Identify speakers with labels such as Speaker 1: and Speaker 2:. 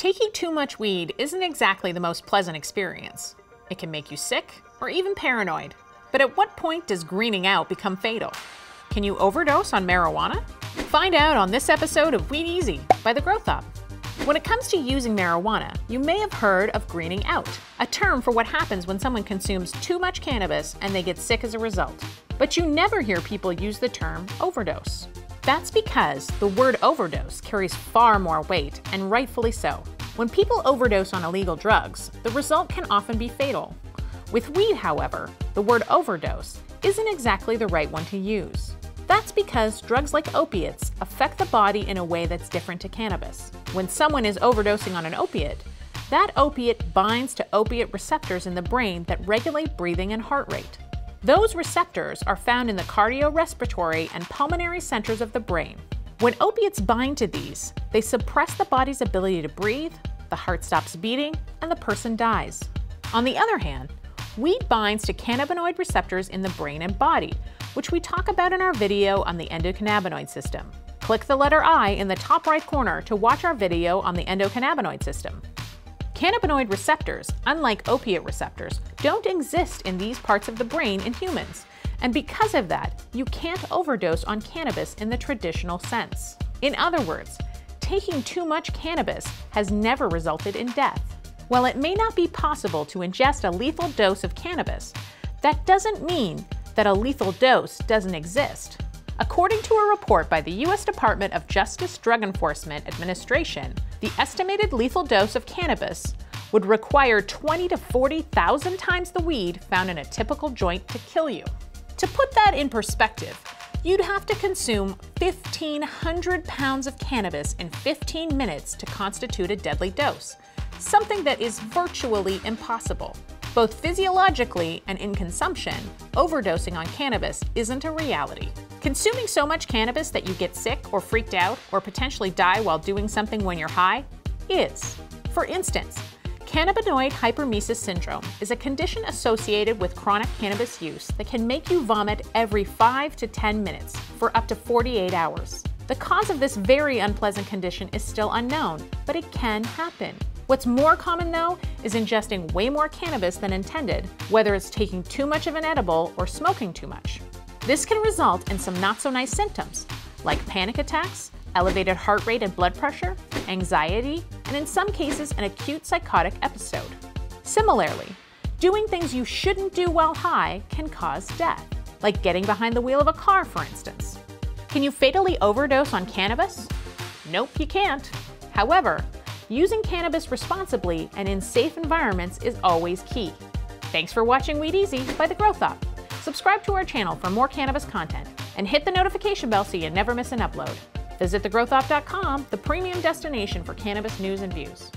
Speaker 1: Taking too much weed isn't exactly the most pleasant experience. It can make you sick or even paranoid. But at what point does greening out become fatal? Can you overdose on marijuana? Find out on this episode of Weed Easy by the GrowthOp. When it comes to using marijuana, you may have heard of greening out, a term for what happens when someone consumes too much cannabis and they get sick as a result. But you never hear people use the term overdose. That's because the word overdose carries far more weight, and rightfully so. When people overdose on illegal drugs, the result can often be fatal. With weed, however, the word overdose isn't exactly the right one to use. That's because drugs like opiates affect the body in a way that's different to cannabis. When someone is overdosing on an opiate, that opiate binds to opiate receptors in the brain that regulate breathing and heart rate. Those receptors are found in the cardiorespiratory and pulmonary centers of the brain. When opiates bind to these, they suppress the body's ability to breathe, the heart stops beating, and the person dies. On the other hand, weed binds to cannabinoid receptors in the brain and body, which we talk about in our video on the endocannabinoid system. Click the letter I in the top right corner to watch our video on the endocannabinoid system. Cannabinoid receptors, unlike opiate receptors, don't exist in these parts of the brain in humans, and because of that, you can't overdose on cannabis in the traditional sense. In other words, taking too much cannabis has never resulted in death. While it may not be possible to ingest a lethal dose of cannabis, that doesn't mean that a lethal dose doesn't exist. According to a report by the U.S. Department of Justice Drug Enforcement Administration, the estimated lethal dose of cannabis would require 20 to 40,000 times the weed found in a typical joint to kill you. To put that in perspective, you'd have to consume 1,500 pounds of cannabis in 15 minutes to constitute a deadly dose, something that is virtually impossible. Both physiologically and in consumption, overdosing on cannabis isn't a reality. Consuming so much cannabis that you get sick or freaked out or potentially die while doing something when you're high is. For instance, cannabinoid hyperemesis syndrome is a condition associated with chronic cannabis use that can make you vomit every 5 to 10 minutes for up to 48 hours. The cause of this very unpleasant condition is still unknown, but it can happen. What's more common though is ingesting way more cannabis than intended, whether it's taking too much of an edible or smoking too much. This can result in some not so nice symptoms, like panic attacks, elevated heart rate and blood pressure, anxiety, and in some cases an acute psychotic episode. Similarly, doing things you shouldn't do while high can cause death, like getting behind the wheel of a car, for instance. Can you fatally overdose on cannabis? Nope, you can't. However, using cannabis responsibly and in safe environments is always key. Thanks for watching Weed Easy by the GrowthOp. Subscribe to our channel for more cannabis content and hit the notification bell so you never miss an upload. Visit thegrowthop.com, the premium destination for cannabis news and views.